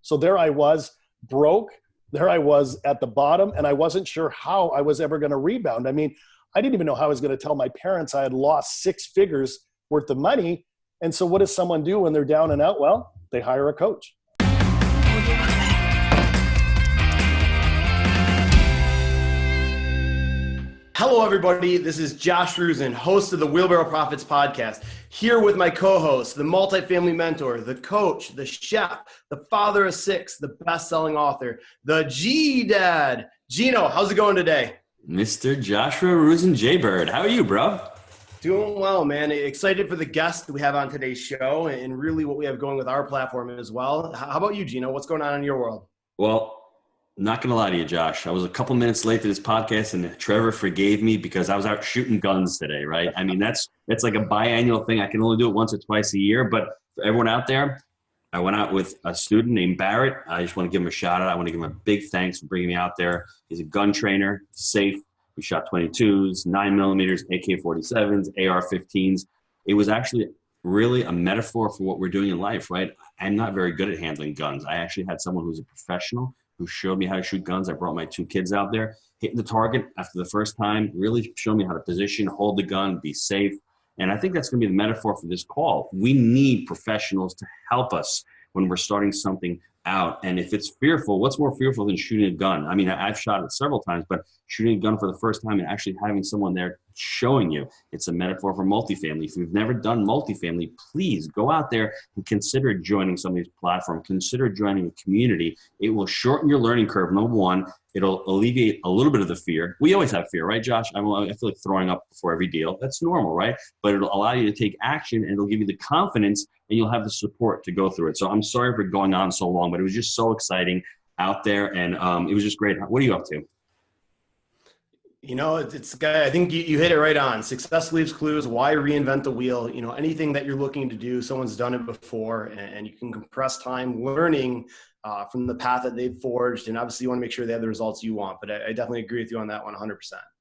So there I was, broke. There I was at the bottom, and I wasn't sure how I was ever going to rebound. I mean, I didn't even know how I was going to tell my parents I had lost 6 figures worth of money. And so what does someone do when they're down and out? Well, they hire a coach. Hello, everybody. This is Josh Roosen, host of the Wheelbarrow Profits podcast, here with my co-host, the multifamily mentor, the coach, the chef, the father of 6, the best-selling author, the G-Dad, Gino. How's it going today? Mr. Joshua Roosen J-Bird. How are you, bro? Doing well, man. Excited for the guest we have on today's show and really what we have going with our platform as well. How about you, Gino? What's going on in your world? Well, not going to lie to you, Josh. I was a couple minutes late to this podcast, and Trevor forgave me because I was out shooting guns today, right? I mean, that's like a biannual thing. I can only do it once or twice a year. But for everyone out there, I went out with a student named Barrett. I just want to give him a shout out. I want to give him a big thanks for bringing me out there. He's a gun trainer, safe. We shot 22s, 9mm, AK-47s, AR-15s. It was actually really a metaphor for what we're doing in life, right? I'm not very good at handling guns. I actually had someone who's a professional who showed me how to shoot guns. I brought my 2 kids out there, hitting the target after the first time, really showed me how to position, hold the gun, be safe. And I think that's going to be the metaphor for this call. We need professionals to help us when we're starting something out. And if it's fearful, what's more fearful than shooting a gun? I mean, I've shot it several times, but shooting a gun for the first time and actually having someone there showing you, it's a metaphor for multifamily. If you've never done multifamily, please go out there and consider joining somebody's platform. Consider joining a community. It will shorten your learning curve, number one. It'll alleviate a little bit of the fear. We always have fear, right, Josh? I feel like throwing up before every deal. That's normal, right? But it'll allow you to take action, and it'll give you the confidence, and you'll have the support to go through it. So I'm sorry for going on so long, but it was just so exciting out there, and it was just great. What are you up to? You know, I think you hit it right on. Success leaves clues. Why reinvent the wheel? You know, anything that you're looking to do, someone's done it before, and you can compress time learning from the path that they've forged. And obviously you want to make sure they have the results you want, but I definitely agree with you on that one 100%.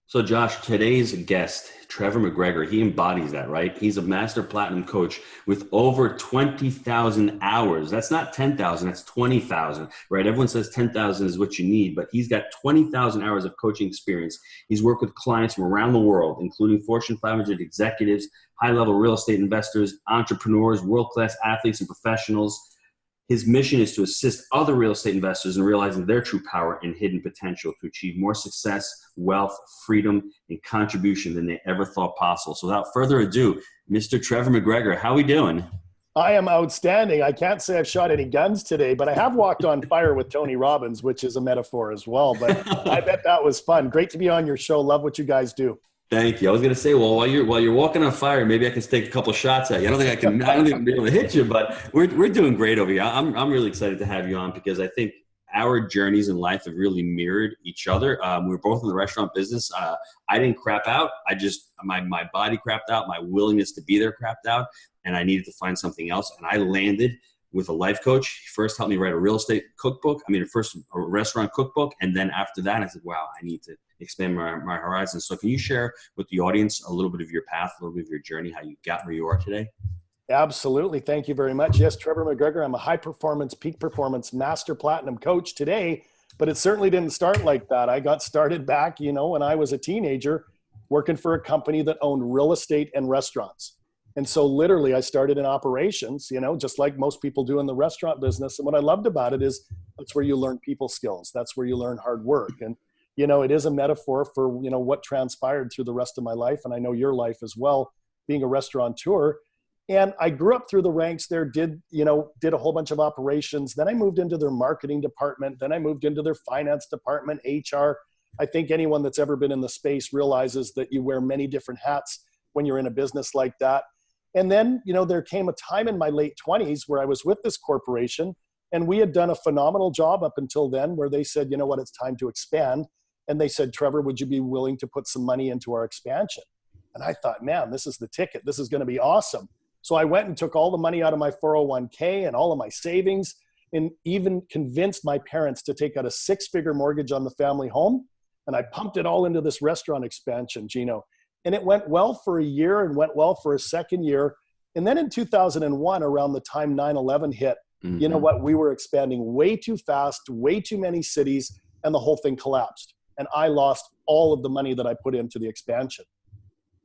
So Josh, today's guest, Trevor McGregor, he embodies that, right? He's a master platinum coach with over 20,000 hours. That's not 10,000, that's 20,000, right? Everyone says 10,000 is what you need, but he's got 20,000 hours of coaching experience. He's worked with clients from around the world, including Fortune 500 executives, high-level real estate investors, entrepreneurs, world-class athletes and professionals. His mission is to assist other real estate investors in realizing their true power and hidden potential to achieve more success, wealth, freedom, and contribution than they ever thought possible. So without further ado, Mr. Trevor McGregor, how are we doing? I am outstanding. I can't say I've shot any guns today, but I have walked on fire with Tony Robbins, which is a metaphor as well. But I bet that was fun. Great to be on your show. Love what you guys do. Thank you. I was going to say, well, while you're walking on fire, maybe I can take a couple of shots at you. I don't think I'll be able to hit you, but we're doing great over here. I'm really excited to have you on because I think our journeys in life have really mirrored each other. We're both in the restaurant business. I didn't crap out. My body crapped out. My willingness to be there crapped out, and I needed to find something else. And I landed with a life coach. He first helped me write a real estate cookbook. First a restaurant cookbook. And then after that, I said, wow, I need to expand my horizons. So can you share with the audience a little bit of your path, a little bit of your journey, how you got where you are today? Absolutely. Thank you very much. Yes, Trevor McGregor. I'm a high performance, peak performance master platinum coach today, but it certainly didn't start like that. I got started back, when I was a teenager working for a company that owned real estate and restaurants. And so literally I started in operations, just like most people do in the restaurant business. And what I loved about it is that's where you learn people skills. That's where you learn hard work. And, it is a metaphor for, what transpired through the rest of my life. And I know your life as well, being a restaurateur. And I grew up through the ranks there, did a whole bunch of operations. Then I moved into their marketing department. Then I moved into their finance department, HR. I think anyone that's ever been in the space realizes that you wear many different hats when you're in a business like that. And then, there came a time in my late 20s where I was with this corporation and we had done a phenomenal job up until then where they said, you know what, it's time to expand. And they said, Trevor, would you be willing to put some money into our expansion? And I thought, man, this is the ticket. This is going to be awesome. So I went and took all the money out of my 401k and all of my savings and even convinced my parents to take out a 6-figure mortgage on the family home. And I pumped it all into this restaurant expansion, Gino. And it went well for a year and went well for a second year. And then in 2001, around the time 9/11 hit, You know what? We were expanding way too fast, way too many cities, and the whole thing collapsed. And I lost all of the money that I put into the expansion.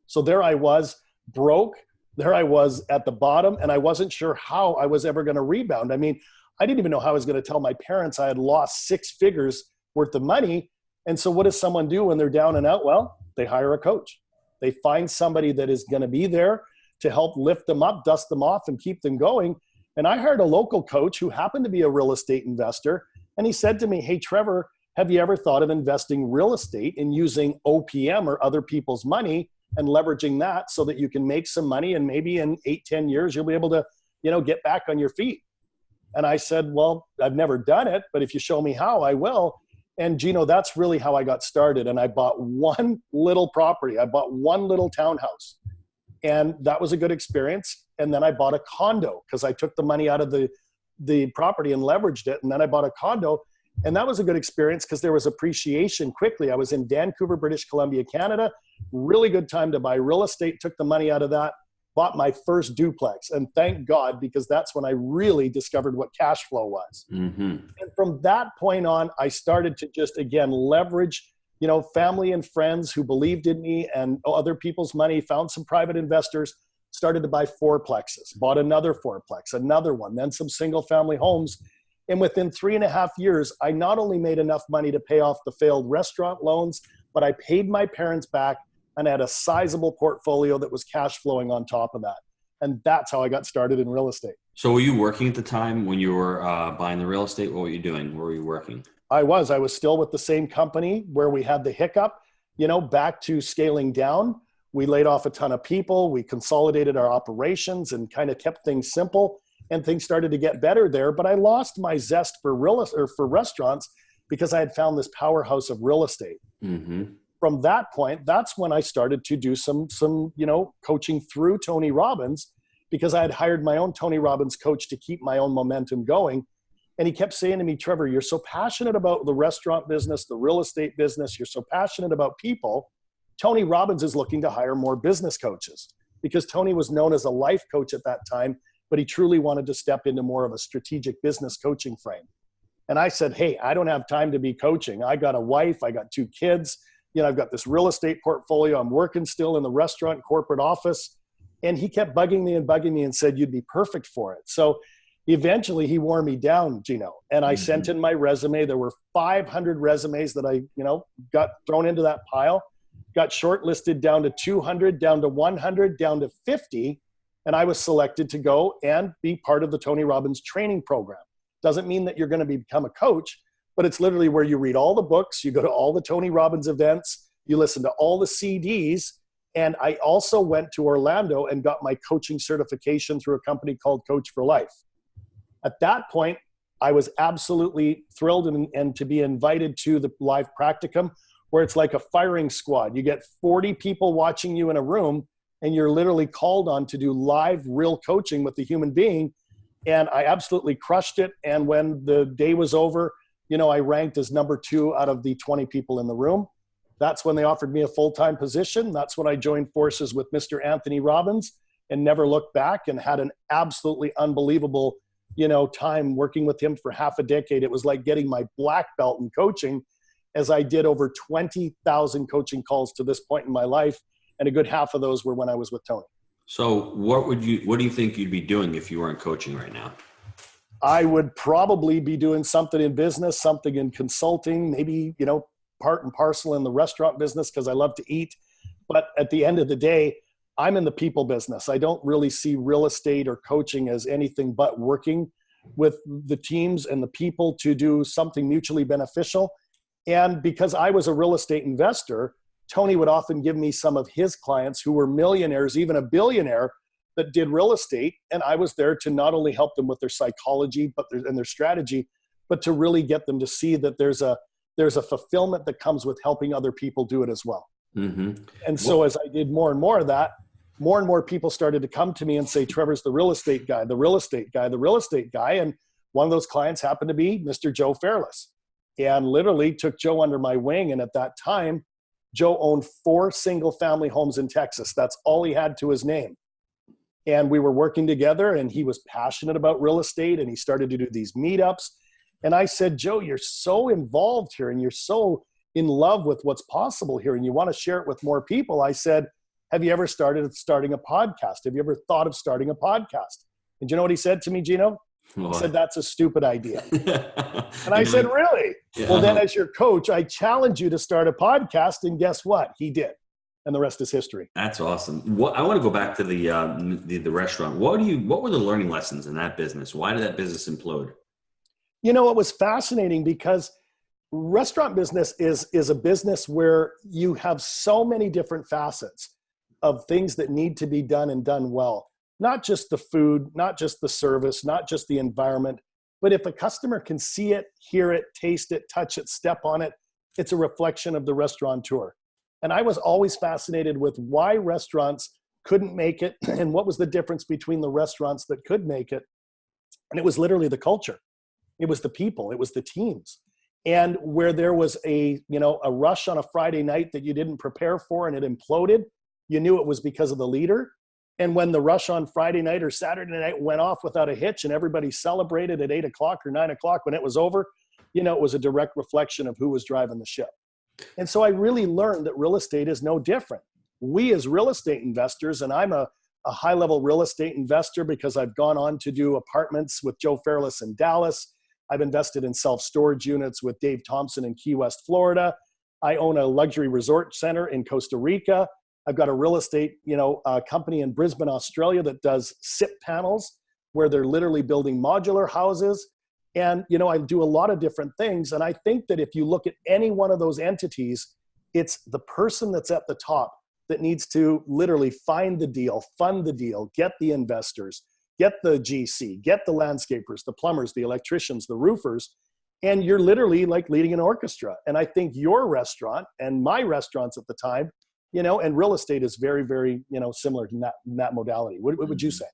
So there I was, broke. There I was at the bottom, and I wasn't sure how I was ever going to rebound. I mean, I didn't even know how I was going to tell my parents I had lost 6 figures worth of money. And so what does someone do when they're down and out? Well, they hire a coach. They find somebody that is going to be there to help lift them up, dust them off, and keep them going. And I hired a local coach who happened to be a real estate investor. And he said to me, hey, Trevor, have you ever thought of investing real estate and using OPM or other people's money and leveraging that so that you can make some money, and maybe in 8-10 years, you'll be able to, get back on your feet? And I said, well, I've never done it, but if you show me how, I will. And Gino, that's really how I got started. And I bought one little property. I bought one little townhouse, and that was a good experience. And then I bought a condo because I took the money out of the property and leveraged it. And then I bought a condo, and that was a good experience because there was appreciation quickly. I was in Vancouver, British Columbia, Canada. Really good time to buy real estate. Took the money out of that, bought my first duplex. And thank God, because that's when I really discovered what cash flow was. And from that point on, I started to just, again, leverage, family and friends who believed in me and other people's money, found some private investors, started to buy fourplexes, bought another fourplex, another one, then some single family homes. And within 3.5 years, I not only made enough money to pay off the failed restaurant loans, but I paid my parents back and had a sizable portfolio that was cash flowing on top of that. And that's how I got started in real estate. So were you working at the time when you were buying the real estate? What were you doing? Where were you working? I was still with the same company where we had the hiccup, back to scaling down. We laid off a ton of people. We consolidated our operations and kind of kept things simple, and things started to get better there. But I lost my zest for for restaurants because I had found this powerhouse of real estate. From that point, that's when I started to do some coaching through Tony Robbins, because I had hired my own Tony Robbins coach to keep my own momentum going. And he kept saying to me, Trevor, you're so passionate about the restaurant business, the real estate business. You're so passionate about people. Tony Robbins is looking to hire more business coaches, because Tony was known as a life coach at that time, but he truly wanted to step into more of a strategic business coaching frame. And I said, hey, I don't have time to be coaching. I got a wife. I got 2 kids. I've got this real estate portfolio. I'm working still in the restaurant corporate office. And he kept bugging me and said, you'd be perfect for it. So eventually he wore me down, Gino. And I sent in my resume. There were 500 resumes that I, got thrown into that pile, got shortlisted down to 200, down to 100, down to 50. And I was selected to go and be part of the Tony Robbins training program. Doesn't mean that you're going to become a coach, but it's literally where you read all the books, you go to all the Tony Robbins events, you listen to all the CDs. And I also went to Orlando and got my coaching certification through a company called Coach for Life. At that point, I was absolutely thrilled and to be invited to the live practicum, where it's like a firing squad. You get 40 people watching you in a room, and you're literally called on to do live, real coaching with the human being. And I absolutely crushed it. And when the day was over, I ranked as number 2 out of the 20 people in the room. That's when they offered me a full-time position. That's when I joined forces with Mr. Anthony Robbins and never looked back, and had an absolutely unbelievable, time working with him for half a decade. It was like getting my black belt in coaching, as I did over 20,000 coaching calls to this point in my life. And a good half of those were when I was with Tony. So what do you think you'd be doing if you weren't coaching right now? I would probably be doing something in business, something in consulting, maybe, part and parcel in the restaurant business, because I love to eat. But at the end of the day, I'm in the people business. I don't really see real estate or coaching as anything but working with the teams and the people to do something mutually beneficial. And because I was a real estate investor, Tony would often give me some of his clients who were millionaires, even a billionaire, that did real estate. And I was there to not only help them with their psychology and their strategy, but to really get them to see that there's a fulfillment that comes with helping other people do it as well. And so as I did more and more of that, more and more people started to come to me and say, Trevor's the real estate guy, the real estate guy, the real estate guy. And one of those clients happened to be Mr. Joe Fairless, and literally took Joe under my wing. And at that time, Joe owned 4 single family homes in Texas. That's all he had to his name. and we were working together, and he was passionate about real estate, and he started to do these meetups. And I said, Joe, you're so involved here, and you're so in love with what's possible here, and you want to share it with more people. I said, have you ever starting a podcast? Have you ever thought of starting a podcast? And you know what he said to me, Gino? He said, that's a stupid idea. And I said, really? Yeah. Well, then as your coach, I challenge you to start a podcast. And guess what? He did. And the rest is history. That's awesome. I want to go back to the restaurant. What were the learning lessons in that business? Why did that business implode? You know, it was fascinating because restaurant business is a business where you have so many different facets of things that need to be done and done well. Not just the food, not just the service, not just the environment, but if a customer can see it, hear it, taste it, touch it, step on it, it's a reflection of the restaurateur. And I was always fascinated with why restaurants couldn't make it and what was the difference between the restaurants that could make it. And it was literally the culture. It was the people, it was the teams. And where there was a rush on a Friday night that you didn't prepare for and it imploded, you knew it was because of the leader. And when the rush on Friday night or Saturday night went off without a hitch and everybody celebrated at 8 o'clock or 9 o'clock when it was over, it was a direct reflection of who was driving the ship. And so I really learned that real estate is no different. We as real estate investors, and I'm a high-level real estate investor because I've gone on to do apartments with Joe Fairless in Dallas. I've invested in self-storage units with Dave Thompson in Key West, Florida. I own a luxury resort center in Costa Rica. I've got a real estate, company in Brisbane, Australia that does SIP panels where they're literally building modular houses. And, I do a lot of different things. And I think that if you look at any one of those entities, it's the person that's at the top that needs to literally find the deal, fund the deal, get the investors, get the GC, get the landscapers, the plumbers, the electricians, the roofers. And you're literally like leading an orchestra. And I think your restaurant and my restaurants at the time, and real estate is very, very, similar to that modality. What would you say?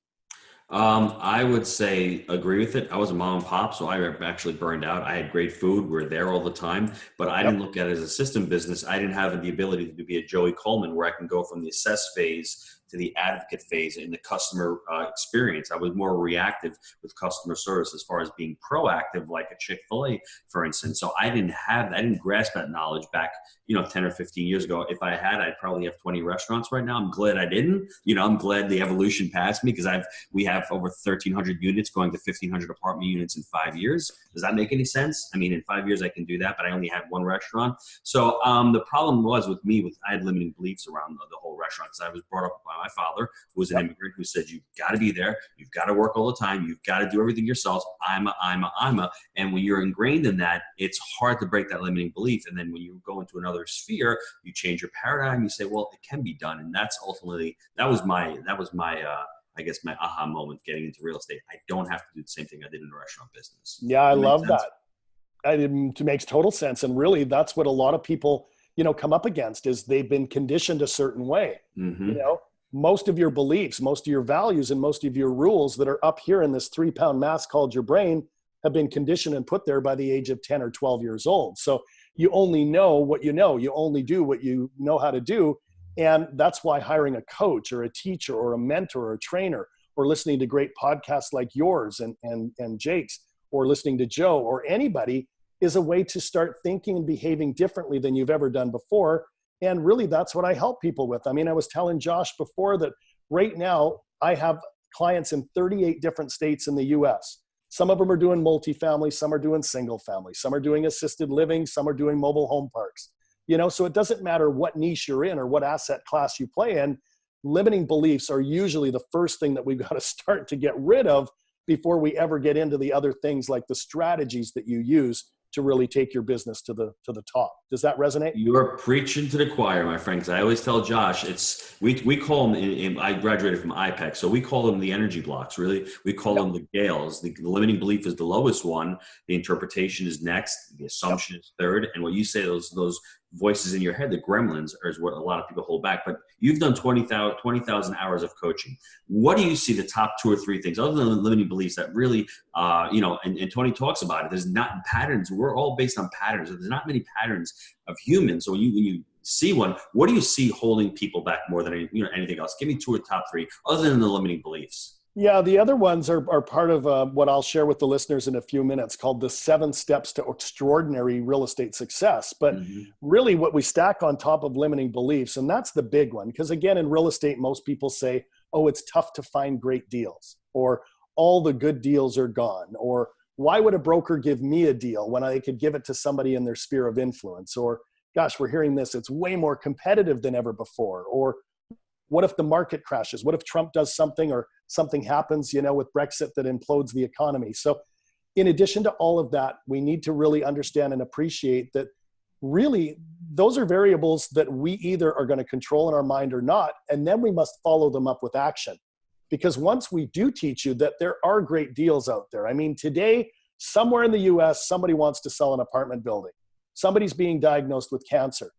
I would say agree with it. I was a mom and pop, so I actually burned out. I had great food. We were there all the time, but I didn't look at it as a system business. I didn't have the ability to be a Joey Coleman where I can go from the assess phase to the advocate phase in the customer experience. I was more reactive with customer service as far as being proactive, like a Chick-fil-A, for instance. So I didn't grasp that knowledge back, 10 or 15 years ago. If I had, I'd probably have 20 restaurants right now. I'm glad I didn't. I'm glad the evolution passed me because we have over 1,300 units going to 1,500 apartment units in 5 years. Does that make any sense? I mean, in 5 years I can do that, but I only had one restaurant. So the problem was with me, I had limiting beliefs around the whole restaurant because I was brought up by my father, who was an immigrant, who said, you've got to be there. You've got to work all the time. You've got to do everything yourself. I'm a. And when you're ingrained in that, it's hard to break that limiting belief. And then when you go into another sphere, you change your paradigm. You say, well, it can be done. And that's ultimately, that was my I guess my aha moment getting into real estate. I don't have to do the same thing I did in the restaurant business. Yeah, I love that. It makes total sense. And really, that's what a lot of people, come up against is they've been conditioned a certain way. Mm-hmm. Most of your beliefs, most of your values, and most of your rules that are up here in this 3-pound mass called your brain have been conditioned and put there by the age of 10 or 12 years old. So you only know what you know. You only do what you know how to do. And that's why hiring a coach or a teacher or a mentor or a trainer or listening to great podcasts like yours and Jake's or listening to Joe or anybody is a way to start thinking and behaving differently than you've ever done before. And really, that's what I help people with. I mean, I was telling Josh before that right now I have clients in 38 different states in the US. Some of them are doing multifamily, some are doing single family, some are doing assisted living, some are doing mobile home parks. So it doesn't matter what niche you're in or what asset class you play in. Limiting beliefs are usually the first thing that we've got to start to get rid of before we ever get into the other things like the strategies that you use to really take your business to the top. Does that resonate? You're preaching to the choir, my friend. 'Cause I always tell Josh, we call them. I graduated from IPEC, so we call them the energy blocks. Really, we call them the gales. The limiting belief is the lowest one. The interpretation is next. The assumption is third, and what you say, those voices in your head, the gremlins, is what a lot of people hold back. But you've done 20,000 hours of coaching. What do you see the top 2 or 3 things other than the limiting beliefs that really, and Tony talks about it. There's not patterns. We're all based on patterns. There's not many patterns of humans. So when you see one. What do you see holding people back more than anything else? Give me 2 or top 3 other than the limiting beliefs. Yeah, the other ones are part of what I'll share with the listeners in a few minutes, called the 7 steps to extraordinary real estate success. But really what we stack on top of limiting beliefs, and that's the big one, because again, in real estate, most people say, oh, it's tough to find great deals, or all the good deals are gone, or why would a broker give me a deal when I could give it to somebody in their sphere of influence? Or gosh, we're hearing this, it's way more competitive than ever before. Or what if the market crashes? What if Trump does something, or something happens, with Brexit that implodes the economy? So in addition to all of that, we need to really understand and appreciate that really those are variables that we either are going to control in our mind or not. And then we must follow them up with action. Because once we do teach you that there are great deals out there, I mean, today, somewhere in the US, somebody wants to sell an apartment building. Somebody's being diagnosed with cancer.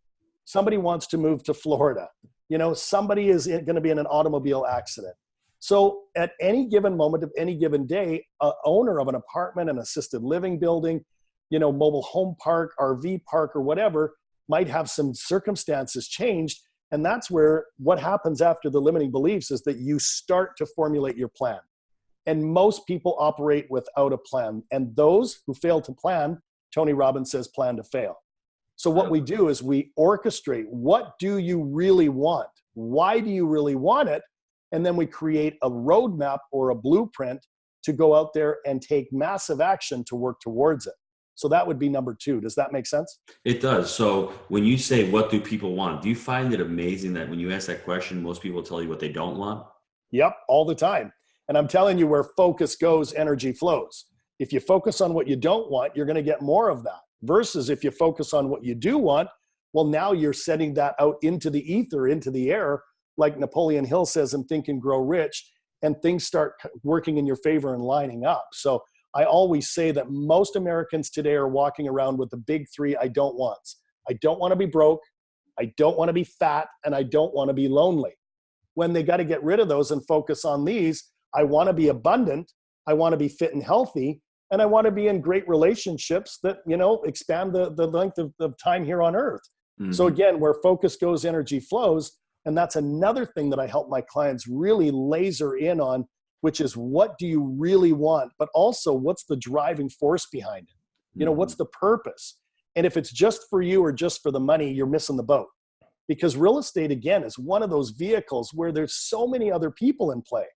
Somebody wants to move to Florida. Somebody is going to be in an automobile accident. So at any given moment of any given day, an owner of an apartment, an assisted living building, mobile home park, RV park, or whatever, might have some circumstances changed. And that's where what happens after the limiting beliefs is that you start to formulate your plan. And most people operate without a plan. And those who fail to plan, Tony Robbins says, plan to fail. So what we do is we orchestrate. What do you really want? Why do you really want it? And then we create a roadmap or a blueprint to go out there and take massive action to work towards it. So that would be number 2. Does that make sense? It does. So when you say, what do people want? Do you find it amazing that when you ask that question, most people tell you what they don't want? Yep, all the time. And I'm telling you, where focus goes, energy flows. If you focus on what you don't want, you're going to get more of that. Versus if you focus on what you do want, well, now you're setting that out into the ether, into the air, like Napoleon Hill says in Think and Grow Rich, and things start working in your favor and lining up. So I always say that most Americans today are walking around with the big 3 I don't wants. I don't want to be broke, I don't want to be fat, and I don't want to be lonely. When they got to get rid of those and focus on these, I want to be abundant, I want to be fit and healthy, and I want to be in great relationships that, expand the length of time here on earth. So again, where focus goes, energy flows. And that's another thing that I help my clients really laser in on, which is what do you really want, but also what's the driving force behind it? What's the purpose? And if it's just for you or just for the money, you're missing the boat. Because real estate, again, is one of those vehicles where there's so many other people in play.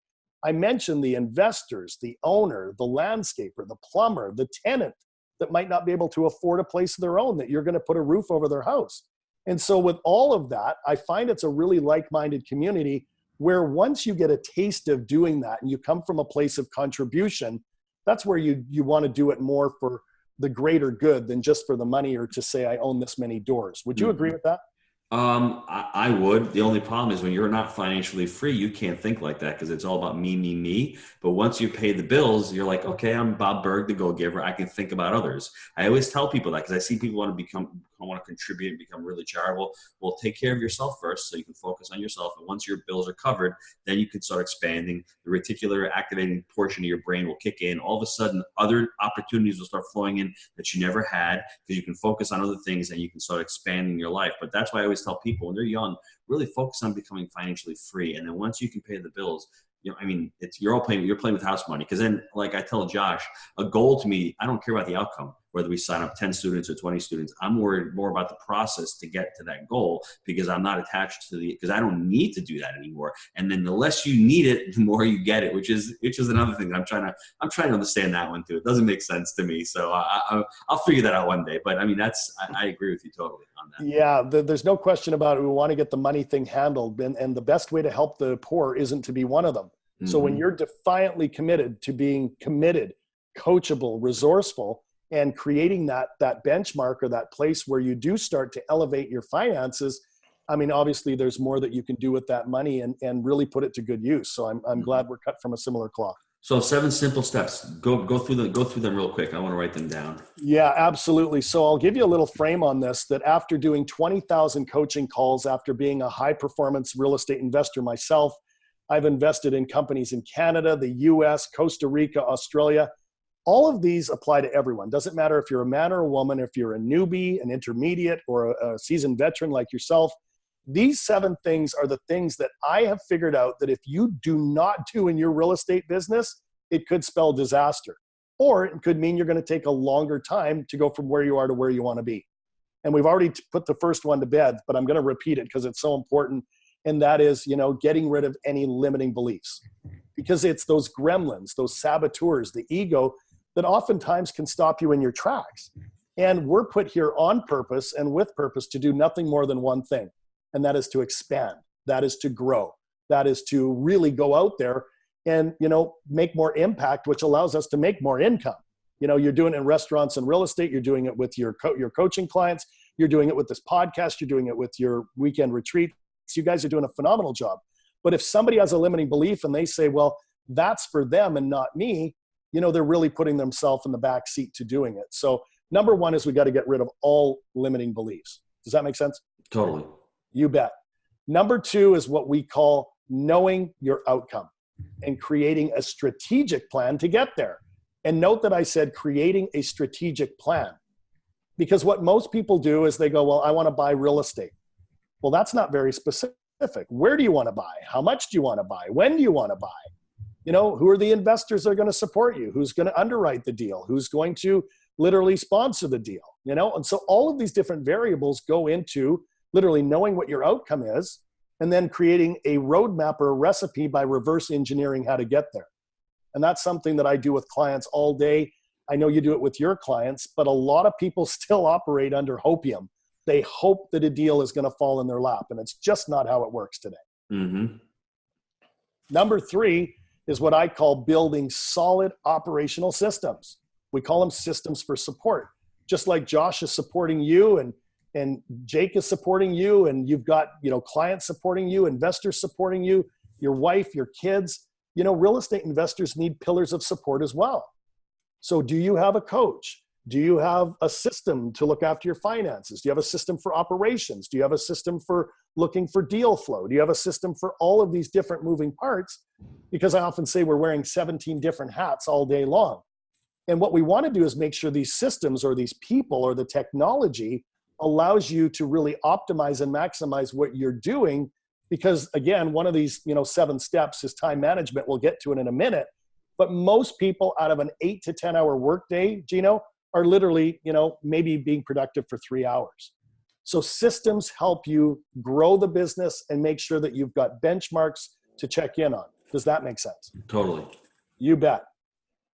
I mentioned the investors, the owner, the landscaper, the plumber, the tenant that might not be able to afford a place of their own, that you're going to put a roof over their house. And so with all of that, I find it's a really like-minded community where once you get a taste of doing that and you come from a place of contribution, that's where you want to do it more for the greater good than just for the money or to say, I own this many doors. Would you agree with that? I would. The only problem is when you're not financially free, you can't think like that because it's all about me, me, me. But once you pay the bills, you're like, okay, I'm Bob Berg, the go-giver. I can think about others. I always tell people that because I see people want to contribute and become really charitable. Well, take care of yourself first so you can focus on yourself. And once your bills are covered, then you can start expanding. The reticular activating portion of your brain will kick in. All of a sudden, other opportunities will start flowing in that you never had because you can focus on other things and you can start expanding your life. But that's why I always tell people when they're young, really focus on becoming financially free. And then once you can pay the bills, you're playing with house money. Because then, like I tell Josh, a goal to me, I don't care about the outcome, whether we sign up 10 students or 20 students. I'm worried more about the process to get to that goal because I'm not attached to because I don't need to do that anymore. And then the less you need it, the more you get it, which is another thing that I'm trying to understand that one too. It doesn't make sense to me. So I'll figure that out one day. But I mean, I agree with you totally on that. Yeah, there's no question about it. We want to get the money thing handled. And the best way to help the poor isn't to be one of them. So when you're defiantly committed to being committed, coachable, resourceful, and creating that benchmark or that place where you do start to elevate your finances, I mean, obviously there's more that you can do with that money and really put it to good use. So I'm glad we're cut from a similar cloth. So 7 simple steps. Go through them real quick. I want to write them down. Yeah, absolutely. So I'll give you a little frame on this, that after doing 20,000 coaching calls, after being a high performance real estate investor myself, I've invested in companies in Canada, the US, Costa Rica, Australia. All of these apply to everyone. Doesn't matter if you're a man or a woman, if you're a newbie, an intermediate, or a seasoned veteran like yourself. These 7 things are the things that I have figured out that if you do not do in your real estate business, it could spell disaster. Or it could mean you're going to take a longer time to go from where you are to where you want to be. And we've already put the first one to bed, but I'm going to repeat it because it's so important. And that is, getting rid of any limiting beliefs. Because it's those gremlins, those saboteurs, the ego that oftentimes can stop you in your tracks. And we're put here on purpose and with purpose to do nothing more than one thing. And that is to expand. That is to grow. That is to really go out there and, make more impact, which allows us to make more income. You're doing it in restaurants and real estate. You're doing it with your coaching clients. You're doing it with this podcast. You're doing it with your weekend retreat. You guys are doing a phenomenal job. But if somebody has a limiting belief and they say, well, that's for them and not me, they're really putting themselves in the back seat to doing it. So number 1 is we got to get rid of all limiting beliefs. Does that make sense? Totally. You bet. Number 2 is what we call knowing your outcome and creating a strategic plan to get there. And note that I said creating a strategic plan, because what most people do is they go, well, I want to buy real estate. Well, that's not very specific. Where do you want to buy? How much do you want to buy? When do you want to buy? Who are the investors that are going to support you? Who's going to underwrite the deal? Who's going to literally sponsor the deal? And so all of these different variables go into literally knowing what your outcome is and then creating a roadmap or a recipe by reverse engineering how to get there. And that's something that I do with clients all day. I know you do it with your clients, but a lot of people still operate under hopium. They hope that a deal is going to fall in their lap, and it's just not how it works today. Mm-hmm. Number 3 is what I call building solid operational systems. We call them systems for support. Just like Josh is supporting you and Jake is supporting you, and you've got, clients supporting you, investors supporting you, your wife, your kids. Real estate investors need pillars of support as well. So do you have a coach? Do you have a system to look after your finances? Do you have a system for operations? Do you have a system for looking for deal flow? Do you have a system for all of these different moving parts? Because I often say we're wearing 17 different hats all day long. And what we want to do is make sure these systems or these people or the technology allows you to really optimize and maximize what you're doing. Because again, one of these 7 steps is time management. We'll get to it in a minute. But most people out of an 8 to 10 hour workday, Gino, are literally, maybe being productive for 3 hours. So systems help you grow the business and make sure that you've got benchmarks to check in on. Does that make sense? Totally. You bet.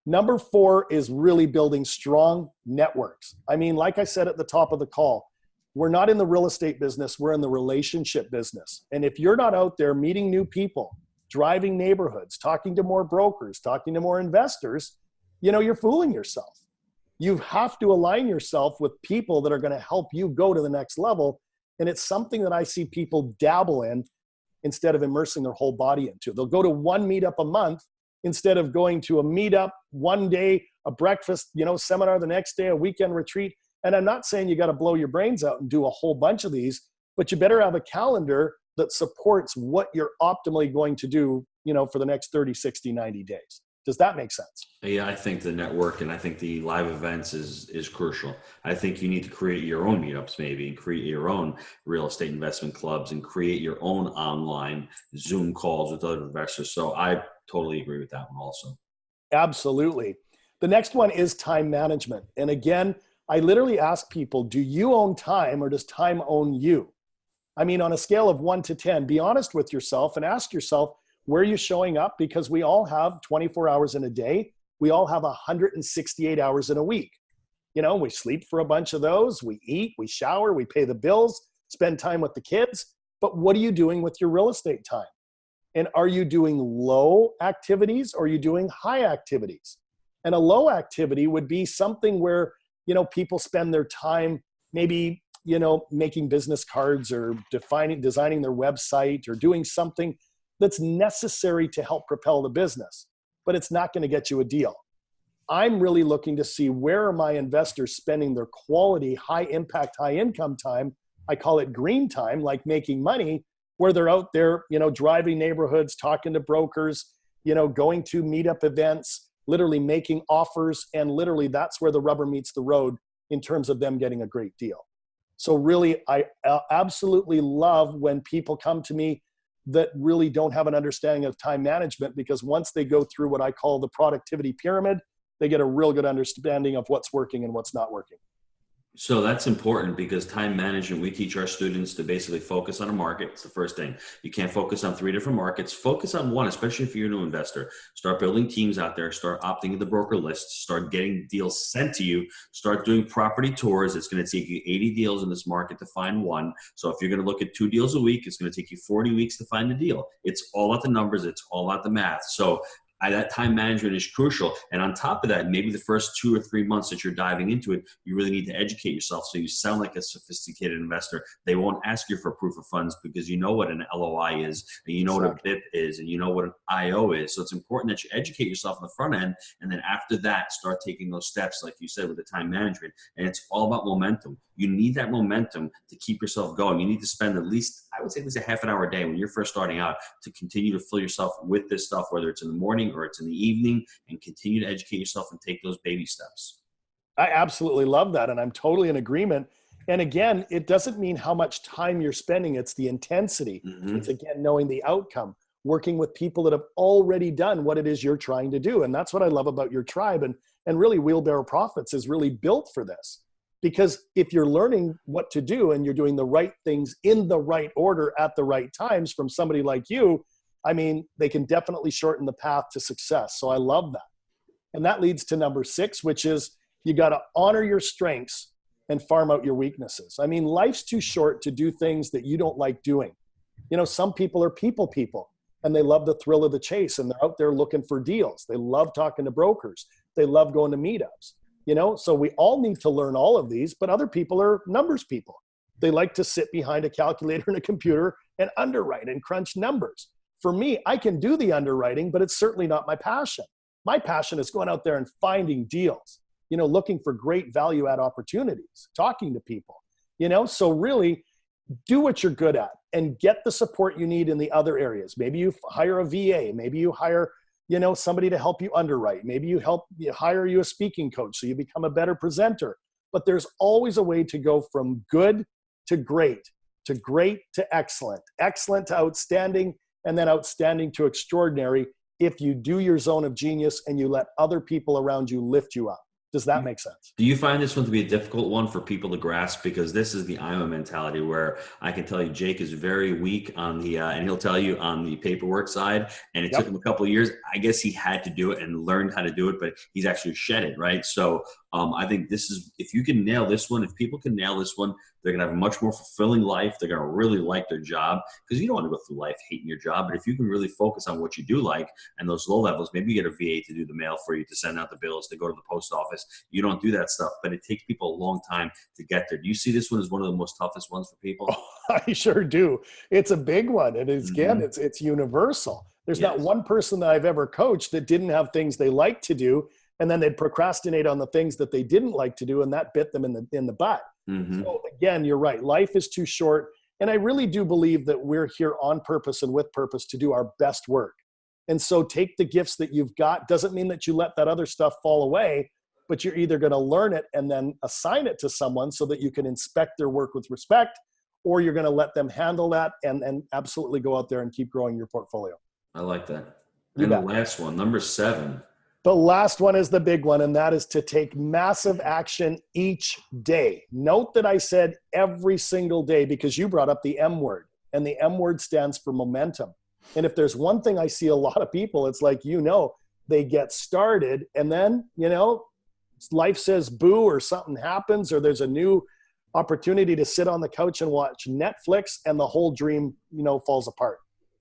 Number 4 is really building strong networks. I mean, like I said at the top of the call, we're not in the real estate business, we're in the relationship business. And if you're not out there meeting new people, driving neighborhoods, talking to more brokers, talking to more investors, you're fooling yourself. You have to align yourself with people that are going to help you go to the next level. And it's something that I see people dabble in instead of immersing their whole body into. They'll go to one meetup a month instead of going to a meetup one day, a breakfast, seminar the next day, a weekend retreat. And I'm not saying you got to blow your brains out and do a whole bunch of these, but you better have a calendar that supports what you're optimally going to do, for the next 30, 60, 90 days. Does that make sense? Yeah, I think the network and I think the live events is crucial. I think you need to create your own meetups maybe and create your own real estate investment clubs and create your own online Zoom calls with other investors. So I totally agree with that one also. Absolutely. The next one is time management. And again, I literally ask people, do you own time or does time own you? I mean, on a scale of 1 to 10, be honest with yourself and ask yourself, where are you showing up? Because we all have 24 hours in a day. We all have 168 hours in a week. We sleep for a bunch of those. We eat, we shower, we pay the bills, spend time with the kids. But what are you doing with your real estate time? And are you doing low activities or are you doing high activities? And a low activity would be something where, people spend their time maybe, making business cards or designing their website or doing something that's necessary to help propel the business, but it's not going to get you a deal. I'm really looking to see where are my investors spending their quality, high impact, high income time. I call it green time, like making money, where they're out there, driving neighborhoods, talking to brokers, going to meetup events, literally making offers, and literally that's where the rubber meets the road in terms of them getting a great deal. So really, I absolutely love when people come to me that really don't have an understanding of time management, because once they go through what I call the productivity pyramid, they get a real good understanding of what's working and what's not working. So that's important, because time management, we teach our students to basically focus on a market. It's the first thing. You can't focus on 3 different markets. Focus on one, especially if you're a new investor. Start building teams out there. Start opting in the broker list. Start getting deals sent to you. Start doing property tours. It's going to take you 80 deals in this market to find one. So if you're going to look at 2 deals a week, it's going to take you 40 weeks to find a deal. It's all about the numbers. It's all about the math. So that time management is crucial. And on top of that, maybe the first 2 or 3 months that you're diving into it, you really need to educate yourself so you sound like a sophisticated investor. They won't ask you for proof of funds because you know what an LOI is, and you know what a BIP is, and you know what an IO is. So it's important that you educate yourself on the front end, and then after that, start taking those steps, like you said, with the time management. And it's all about momentum. You need that momentum to keep yourself going. You need to spend at least, I would say, at least a half an hour a day when you're first starting out to continue to fill yourself with this stuff, whether it's in the morning or it's in the evening, and continue to educate yourself and take those baby steps. I absolutely love that. And I'm totally in agreement. And again, it doesn't mean how much time you're spending. It's the intensity. Mm-hmm. It's, again, knowing the outcome, working with people that have already done what it is you're trying to do. And that's what I love about your tribe. And really, Wheelbarrow Profits is really built for this. Because if you're learning what to do and you're doing the right things in the right order at the right times from somebody like you, I mean, they can definitely shorten the path to success. So I love that. And that leads to number 6, which is you got to honor your strengths and farm out your weaknesses. I mean, life's too short to do things that you don't like doing. You know, some people are people, and they love the thrill of the chase, and they're out there looking for deals. They love talking to brokers. They love going to meetups. You know, so we all need to learn all of these, but other people are numbers people. They like to sit behind a calculator and a computer and underwrite and crunch numbers. For me, I can do the underwriting, but it's certainly not my passion. My passion is going out there and finding deals, you know, looking for great value add opportunities, talking to people, you know, so really do what you're good at and get the support you need in the other areas. Maybe you hire a VA, maybe you hire, you know, somebody to help you underwrite. Maybe you hire you a speaking coach so you become a better presenter. But there's always a way to go from good to great to excellent, excellent to outstanding, and then outstanding to extraordinary if you do your zone of genius and you let other people around you lift you up. Does that make sense? Do you find this one to be a difficult one for people to grasp? Because this is the IMA mentality, where I can tell you Jake is very weak on the, and he'll tell you on the paperwork side. And it took him a couple of years. I guess he had to do it and learned how to do it, but he's actually shed it, right? So I think this is, if you can nail this one, if people can nail this one, they're going to have a much more fulfilling life. They're going to really like their job, because you don't want to go through life hating your job. But if you can really focus on what you do like, and those low levels, maybe you get a VA to do the mail for you, to send out the bills, to go to the post office. You don't do that stuff, but it takes people a long time to get there. Do you see this one as one of the most toughest ones for people? Oh, I sure do. It's a big one. And it's, again, it's universal. There's not one person that I've ever coached that didn't have things they like to do, and then they'd procrastinate on the things that they didn't like to do, and that bit them in the butt. So again, you're right. Life is too short. And I really do believe that we're here on purpose and with purpose to do our best work. And so take the gifts that you've got. Doesn't mean that you let that other stuff fall away, but you're either going to learn it and then assign it to someone so that you can inspect their work with respect, or you're going to let them handle that and absolutely go out there and keep growing your portfolio. I like that. And the last one, number 7. The last one is the big one, and that is to take massive action each day. Note that I said every single day, because you brought up the M word, and the M word stands for momentum. And if there's one thing I see a lot of people, it's like, you know, they get started and then, you know, life says boo, or something happens, or there's a new opportunity to sit on the couch and watch Netflix, and the whole dream, you know, falls apart.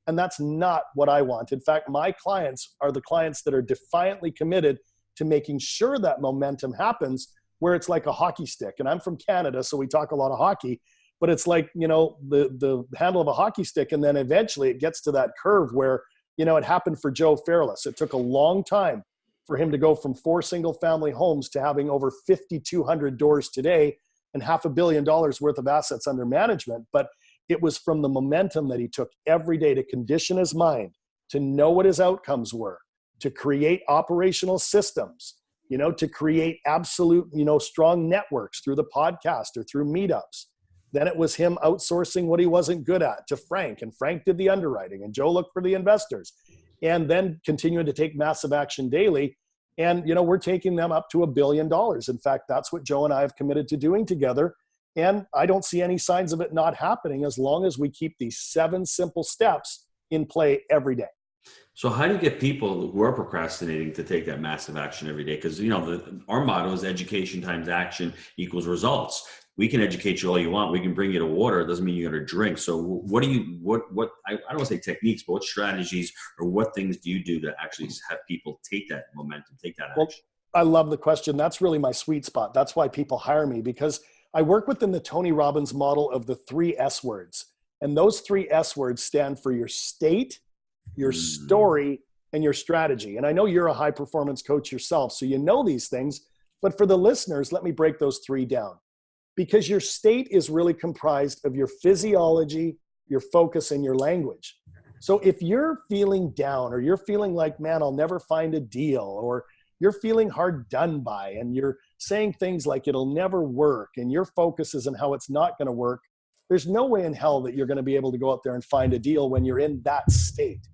And that's not what I want. In fact, my clients are the clients that are defiantly committed to making sure that momentum happens, where it's like a hockey stick. And I'm from Canada, so we talk a lot of hockey, but it's like, you know, the handle of a hockey stick. And then eventually it gets to that curve where, you know, it happened for Joe Fairless. It took a long time for him to go from 4 single-family homes to having over 5,200 doors today and $500 million worth of assets under management. But it was from the momentum that he took every day to condition his mind, to know what his outcomes were, to create operational systems, to create absolute, strong networks through the podcast or through meetups. Then it was him outsourcing what he wasn't good at to Frank, and Frank did the underwriting, and Joe looked for the investors, and then continuing to take massive action daily. And, we're taking them up to $1 billion. In fact, that's what Joe and I have committed to doing together. And I don't see any signs of it not happening as long as we keep these 7 simple steps in play every day. So how do you get people who are procrastinating to take that massive action every day? Because, our motto is education times action equals results. We can educate you all you want. We can bring you to water. It doesn't mean you got to drink. So what I don't want to say techniques, but what strategies or what things do you do to actually have people take that momentum, take that action? Well, I love the question. That's really my sweet spot. That's why people hire me, because I work within the Tony Robbins model of the 3 S words. And those 3 S words stand for your state, your story, and your strategy. And I know you're a high performance coach yourself, so you know these things. But for the listeners, let me break those 3 down. Because your state is really comprised of your physiology, your focus, and your language. So if you're feeling down, or you're feeling like, man, I'll never find a deal, or you're feeling hard done by, and you're saying things like it'll never work, and your focus is on how it's not going to work, there's no way in hell that you're going to be able to go out there and find a deal when you're in that state.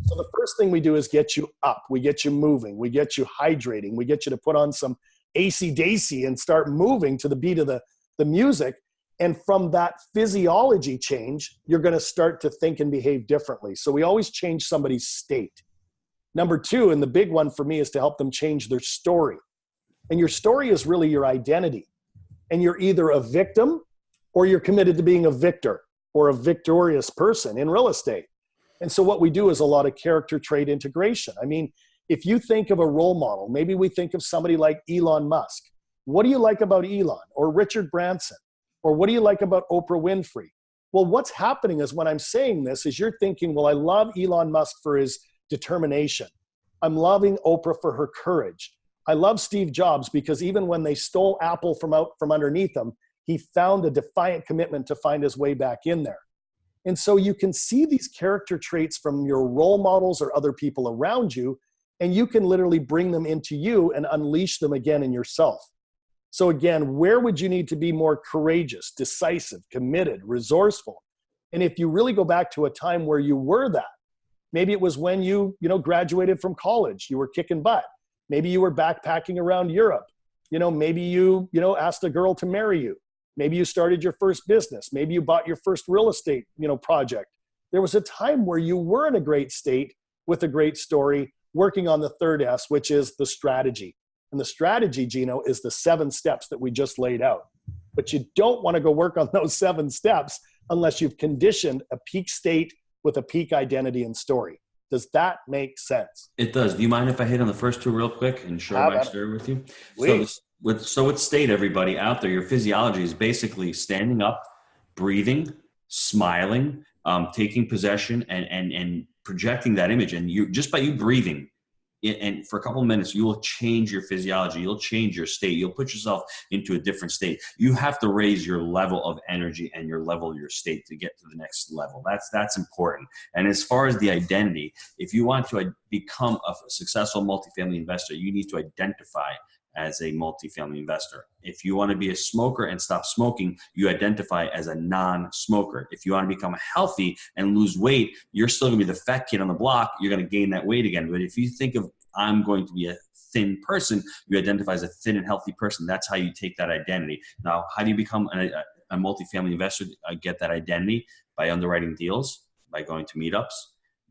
So the first thing we do is get you up. We get you moving. We get you hydrating. We get you to put on some AC/DC and start moving to the beat of the music. And from that physiology change, you're going to start to think and behave differently. So we always change somebody's state. Number 2, and the big one for me, is to help them change their story. And your story is really your identity. And you're either a victim, or you're committed to being a victor or a victorious person in real estate. And so what we do is a lot of character trait integration. I mean, if you think of a role model, maybe we think of somebody like Elon Musk. What do you like about Elon or Richard Branson? Or what do you like about Oprah Winfrey? Well, what's happening is when I'm saying this is you're thinking, well, I love Elon Musk for his determination. I'm loving Oprah for her courage. I love Steve Jobs because even when they stole Apple from underneath him, he found a defiant commitment to find his way back in there. And so you can see these character traits from your role models or other people around you, and you can literally bring them into you and unleash them again in yourself. So again, where would you need to be more courageous, decisive, committed, resourceful? And if you really go back to a time where you were that, maybe it was when you graduated from college, you were kicking butt. Maybe you were backpacking around Europe. Maybe you asked a girl to marry you. Maybe you started your first business. Maybe you bought your first real estate, project. There was a time where you were in a great state with a great story, working on the 3rd S, which is the strategy. And the strategy, Gino, is the 7 steps that we just laid out. But you don't want to go work on those 7 steps unless you've conditioned a peak state with a peak identity and story. Does that make sense? It does. Do you mind if I hit on the first 2 real quick and share my story with you? Please. So with state, everybody out there, your physiology is basically standing up, breathing, smiling, taking possession, and projecting that image. And just by you breathing, and for a couple of minutes, you will change your physiology. You'll change your state. You'll put yourself into a different state. You have to raise your level of energy and your level of your state to get to the next level. That's important. And as far as the identity, if you want to become a successful multifamily investor, you need to identify as a multifamily investor. If you want to be a smoker and stop smoking, you identify as a non-smoker. If you want to become healthy and lose weight, you're still going to be the fat kid on the block. You're going to gain that weight again. But if you think of, I'm going to be a thin person, you identify as a thin and healthy person. That's how you take that identity. Now, how do you become a multifamily investor? Get that identity by underwriting deals, by going to meetups,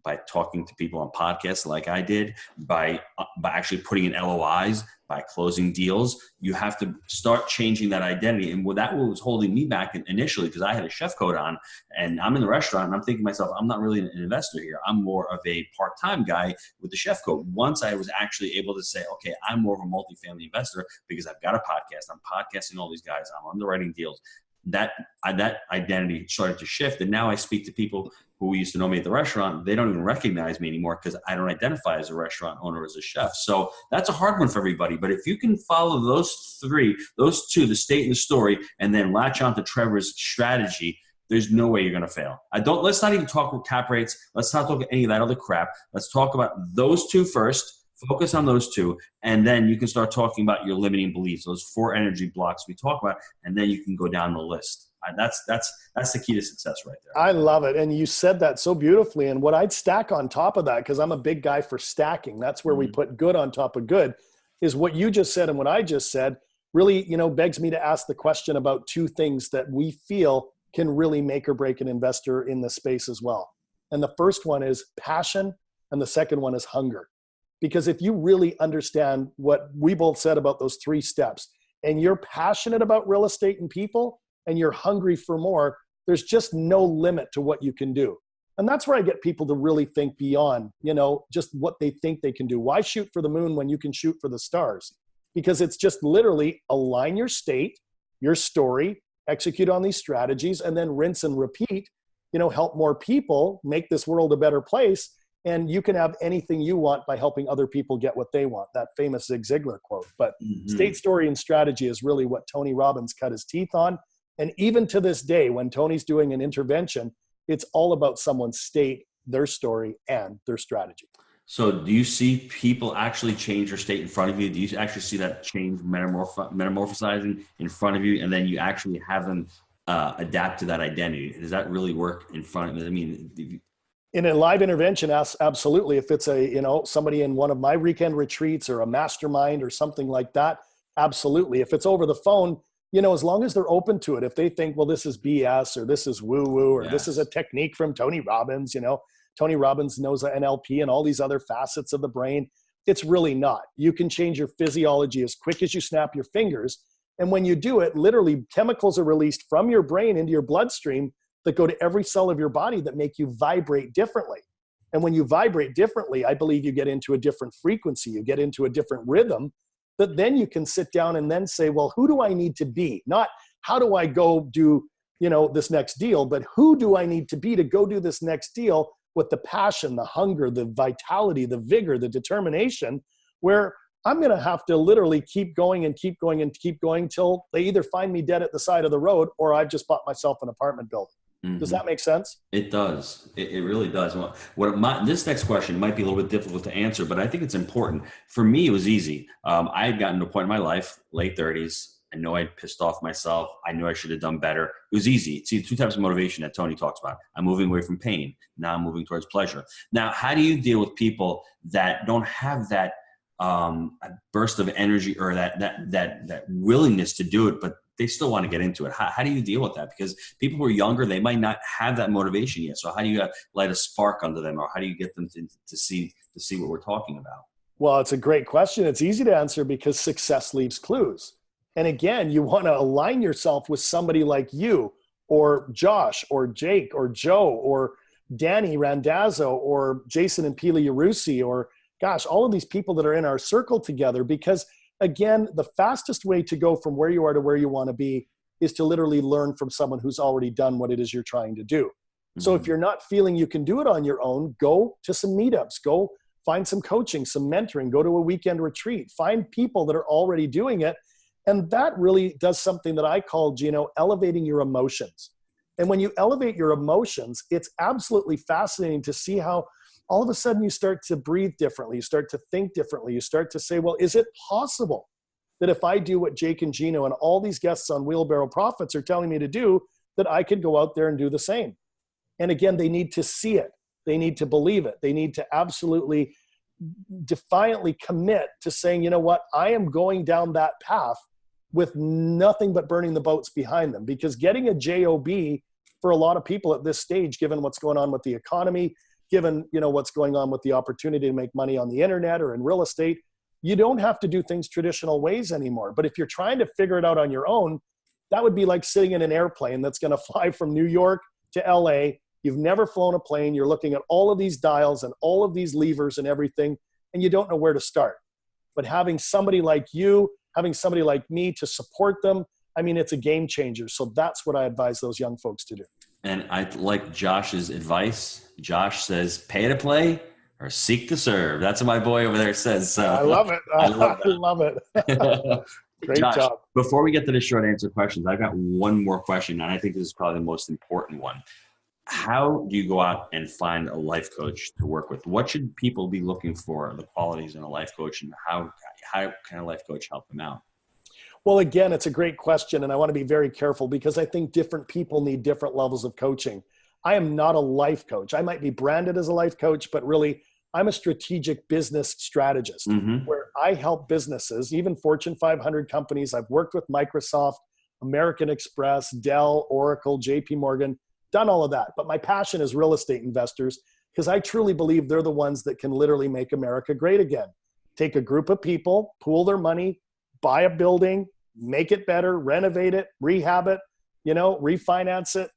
by talking to people on podcasts like I did, by actually putting in LOIs, by closing deals. You have to start changing that identity. And that was holding me back initially because I had a chef coat on and I'm in the restaurant and I'm thinking to myself, I'm not really an investor here. I'm more of a part-time guy with the chef coat. Once I was actually able to say, okay, I'm more of a multifamily investor because I've got a podcast. I'm podcasting all these guys. I'm underwriting deals. That identity started to shift. And now I speak to people who used to know me at the restaurant. They don't even recognize me anymore because I don't identify as a restaurant owner, as a chef. So that's a hard one for everybody. But if you can follow those 3, those 2, the state and the story, and then latch on to Trevor's strategy, there's no way you're going to fail. Let's not even talk about cap rates. Let's not talk about any of that other crap. Let's talk about those 2 first. Focus on those two, and then you can start talking about your limiting beliefs, those 4 energy blocks we talk about, and then you can go down the list. That's the key to success right there. I love it. And you said that so beautifully. And what I'd stack on top of that, because I'm a big guy for stacking, that's where we put good on top of good, is what you just said and what I just said really, begs me to ask the question about 2 things that we feel can really make or break an investor in this space as well. And the first one is passion, and the second one is hunger. Because if you really understand what we both said about those 3 steps, and you're passionate about real estate and people, and you're hungry for more, there's just no limit to what you can do. And that's where I get people to really think beyond, just what they think they can do. Why shoot for the moon when you can shoot for the stars? Because it's just literally align your state, your story, execute on these strategies, and then rinse and repeat, help more people make this world a better place. And you can have anything you want by helping other people get what they want. That famous Zig Ziglar quote. But state, story, and strategy is really what Tony Robbins cut his teeth on. And even to this day, when Tony's doing an intervention, it's all about someone's state, their story, and their strategy. So do you see people actually change their state in front of you? Do you actually see that change metamorphosizing in front of you, and then you actually have them adapt to that identity? Does that really work in front of them? I mean, in a live intervention, absolutely. If it's somebody in one of my weekend retreats or a mastermind or something like that, absolutely. If it's over the phone, as long as they're open to it, if they think, well, this is BS or this is woo-woo or this is a technique from Tony Robbins, Tony Robbins knows NLP and all these other facets of the brain. It's really not. You can change your physiology as quick as you snap your fingers. And when you do it, literally chemicals are released from your brain into your bloodstream that go to every cell of your body that make you vibrate differently. And when you vibrate differently, I believe you get into a different frequency, you get into a different rhythm, that then you can sit down and then say, well, who do I need to be? Not how do I go do, this next deal, but who do I need to be to go do this next deal with the passion, the hunger, the vitality, the vigor, the determination, where I'm going to have to literally keep going and keep going and keep going till they either find me dead at the side of the road or I've just bought myself an apartment building. Does that make sense? It does. It really does. This next question might be a little bit difficult to answer, but I think it's important. For me, it was easy. I had gotten to a point in my life, late 30s. I know I pissed off myself. I knew I should have done better. It was easy. See, 2 types of motivation that Tony talks about. I'm moving away from pain. Now I'm moving towards pleasure. Now, how do you deal with people that don't have that burst of energy or that willingness to do it, but they still want to get into it? How do you deal with that? Because people who are younger, they might not have that motivation yet. So how do you light a spark under them, or how do you get them to see what we're talking about? Well, it's a great question. It's easy to answer because success leaves clues. And again, you want to align yourself with somebody like you or Josh or Jake or Joe or Danny Randazzo or Jason and Pili Yarusi or gosh, all of these people that are in our circle together, because again, the fastest way to go from where you are to where you want to be is to literally learn from someone who's already done what it is you're trying to do. Mm-hmm. So if you're not feeling you can do it on your own, go to some meetups, go find some coaching, some mentoring, go to a weekend retreat, find people that are already doing it. And that really does something that I call, Gino, elevating your emotions. And when you elevate your emotions, it's absolutely fascinating to see how all of a sudden you start to breathe differently. You start to think differently. You start to say, well, is it possible that if I do what Jake and Gino and all these guests on Wheelbarrow Profits are telling me to do, that I could go out there and do the same? And again, they need to see it. They need to believe it. They need to absolutely defiantly commit to saying, you know what, I am going down that path with nothing but burning the boats behind them. Because getting a job for a lot of people at this stage, given what's going on with the economy, given what's going on with the opportunity to make money on the internet or in real estate, you don't have to do things traditional ways anymore. But if you're trying to figure it out on your own, that would be like sitting in an airplane that's going to fly from New York to LA. You've never flown a plane. You're looking at all of these dials and all of these levers and everything, and you don't know where to start. But having somebody like you, having somebody like me to support them, I mean, it's a game changer. So that's what I advise those young folks to do. And I like Josh's advice. Josh says, pay to play or seek to serve. That's what my boy over there says. So I love it. I love it. Great Josh, job. Before we get to the short answer questions, I've got one more question, and I think this is probably the most important one. how do you go out and find a life coach to work with? What should people be looking for, the qualities in a life coach, and how can a life coach help them out? Well, again, it's a great question, and I want to be very careful because I think different people need different levels of coaching. I am not a life coach. I might be branded as a life coach, but really I'm a strategic business strategist where I help businesses, even Fortune 500 companies. I've worked with Microsoft, American Express, Dell, Oracle, JP Morgan, done all of that. But my passion is real estate investors because I truly believe they're the ones that can literally make America great again. Take a group of people, pool their money, buy a building, make it better, renovate it, rehab it, refinance it.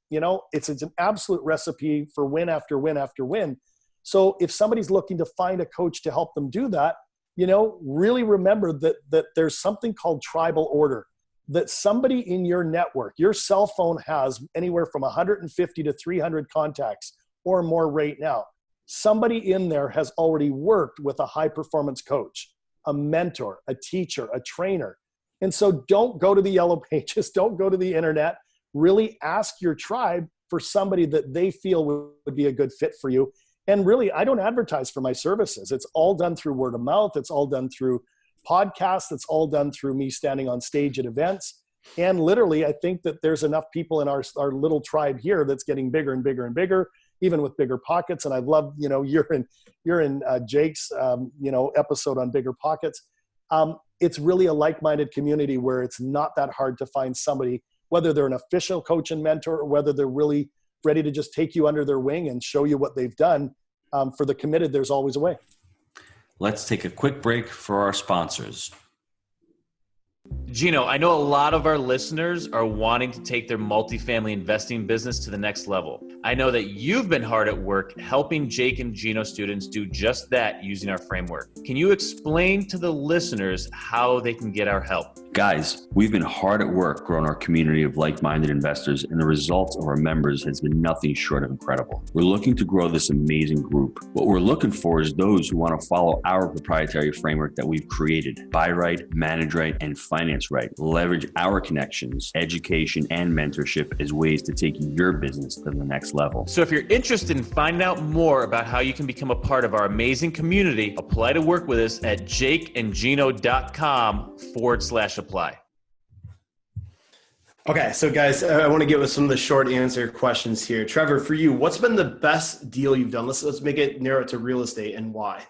It's an absolute recipe for win after win after win. So if somebody's looking to find a coach to help them do that, really remember that there's something called tribal order, that somebody in your network, your cell phone has anywhere from 150 to 300 contacts or more right now. Somebody in there has already worked with a high performance coach, a mentor, a teacher, a trainer. And so don't go to the yellow pages, don't go to the internet, really ask your tribe for somebody that they feel would be a good fit for you. And really, I don't advertise for my services. It's all done through word of mouth. It's all done through podcasts. It's all done through me standing on stage at events. And literally, I think that there's enough people in our little tribe here that's getting bigger and bigger and bigger, even with bigger pockets. And I've loved, you're in Jake's, episode on bigger pockets. It's really a like-minded community where it's not that hard to find somebody, whether they're an official coach and mentor or whether they're really ready to just take you under their wing and show you what they've done. For the committed, there's always a way. Let's take a quick break for our sponsors. Gino, I know a lot of our listeners are wanting to take their multifamily investing business to the next level. I know that you've been hard at work helping Jake and Gino students do just that using our framework. Can you explain to the listeners how they can get our help? Guys, we've been hard at work growing our community of like-minded investors, and the results of our members has been nothing short of incredible. We're looking to grow this amazing group. What we're looking for is those who want to follow our proprietary framework that we've created. Buy right, manage right, and finance right. Leverage our connections, education, and mentorship as ways to take your business to the next level. So if you're interested in finding out more about how you can become a part of our amazing community, apply to work with us at jakeandgino.com/apply. Okay, so guys, I want to get with some of the short answer questions here. Trevor, for you, what's been the best deal you've done? Let's make it narrow it to real estate, and why?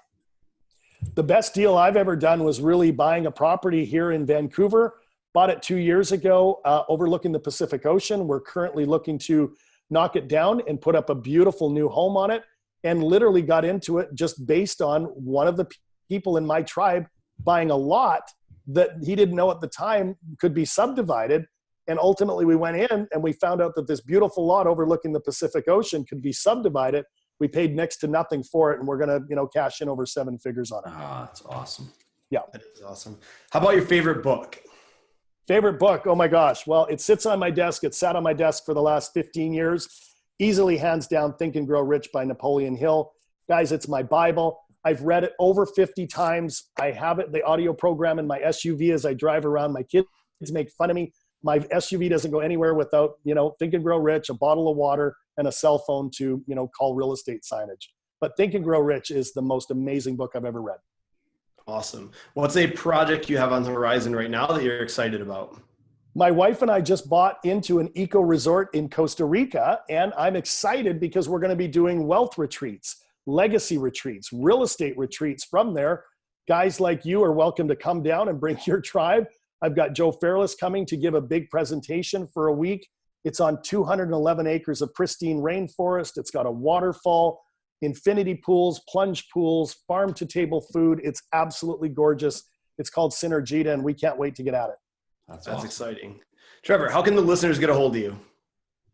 The best deal I've ever done was really buying a property here in Vancouver. Bought it 2 years ago, overlooking the Pacific Ocean. We're currently looking to knock it down and put up a beautiful new home on it, and literally got into it just based on one of the people in my tribe buying a lot that he didn't know at the time could be subdivided. And ultimately we went in and we found out that this beautiful lot overlooking the Pacific Ocean could be subdivided. We paid next to nothing for it, and we're going to, cash in over 7 figures on it. Ah, that's awesome. Yeah. That is awesome. How about your favorite book? Favorite book? Oh my gosh. Well, it sits on my desk. It sat on my desk for the last 15 years. Easily, hands down, Think and Grow Rich by Napoleon Hill. Guys, it's my Bible. I've read it over 50 times. I have it, the audio program in my SUV as I drive around. My kids make fun of me. My SUV doesn't go anywhere without, Think and Grow Rich, a bottle of water, and a cell phone to, call real estate signage. But Think and Grow Rich is the most amazing book I've ever read. Awesome. What's a project you have on the horizon right now that you're excited about? My wife and I just bought into an eco resort in Costa Rica, and I'm excited because we're going to be doing wealth retreats, legacy retreats, real estate retreats from there. Guys like you are welcome to come down and bring your tribe. I've got Joe Fairless coming to give a big presentation for a week. It's on 211 acres of pristine rainforest. It's got a waterfall, infinity pools, plunge pools, farm to table food. It's absolutely gorgeous. It's called Synergita, and we can't wait to get at it. That's awesome. Exciting. Trevor, how can the listeners get a hold of you?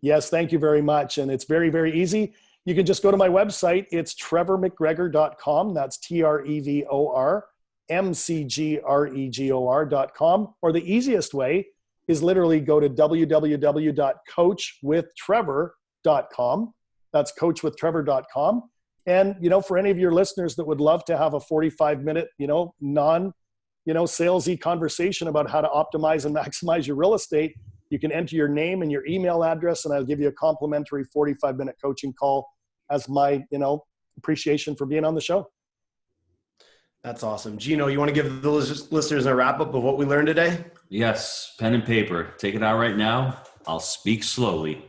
Yes, thank you very much. And it's very, very easy. You can just go to my website. It's trevormcgregor.com. That's TrevorMcGregor.com. Or the easiest way is literally go to www.coachwithtrevor.com. That's coachwithtrevor.com. And, for any of your listeners that would love to have a 45-minute, salesy conversation about how to optimize and maximize your real estate, You can enter your name and your email address, and I'll give you a complimentary 45-minute coaching call as my, appreciation for being on the show. That's awesome. Gino, you want to give the listeners a wrap up of what we learned today? Yes, pen and paper. Take it out right now. I'll speak slowly.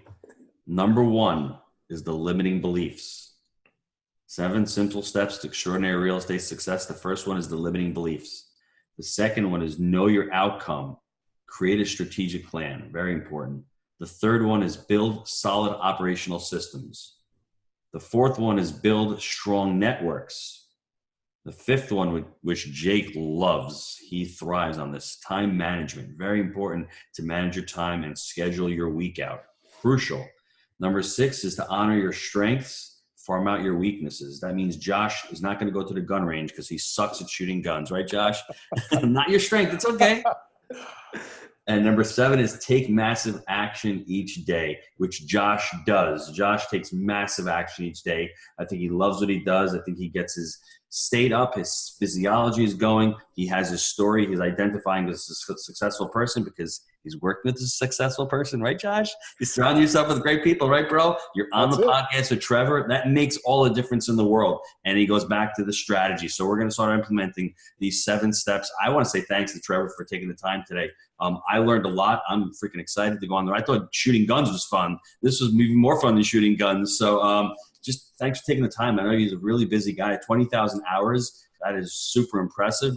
Number 1 is the limiting beliefs. 7 simple steps to extraordinary real estate success. The first one is the limiting beliefs. The second one is know your outcome. Create a strategic plan. Very important. The third one is build solid operational systems. The fourth one is build strong networks. The fifth one, which Jake loves, he thrives on this, time management. Very important to manage your time and schedule your week out. Crucial. Number 6 is to honor your strengths, farm out your weaknesses. That means Josh is not going to go to the gun range because he sucks at shooting guns, right, Josh? Not your strength. It's okay. And number 7 is take massive action each day, which Josh does. Josh takes massive action each day. I think he loves what he does. I think he gets his state up. His physiology is going. He has his story. He's identifying as a successful person because he's working with a successful person, right, Josh? You surround yourself with great people, right, bro? You're on the podcast with Trevor. That makes all the difference in the world. And he goes back to the strategy. So we're going to start implementing these 7 steps. I want to say thanks to Trevor for taking the time today. I learned a lot. I'm freaking excited to go on there. I thought shooting guns was fun. This was even more fun than shooting guns. So just thanks for taking the time. I know he's a really busy guy. 20,000 hours. That is super impressive.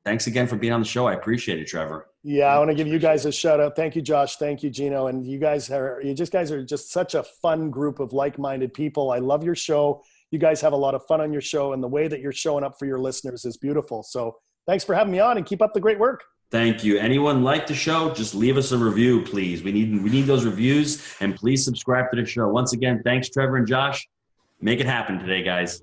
Thanks again for being on the show. I appreciate it, Trevor. Yeah, I want to give you guys a shout out. Thank you, Josh. Thank you, Gino. And you guys are just such a fun group of like-minded people. I love your show. You guys have a lot of fun on your show, and the way that you're showing up for your listeners is beautiful. So thanks for having me on, and keep up the great work. Thank you. Anyone like the show, just leave us a review, please. We need those reviews, and please subscribe to the show. Once again, thanks, Trevor and Josh. Make it happen today, guys.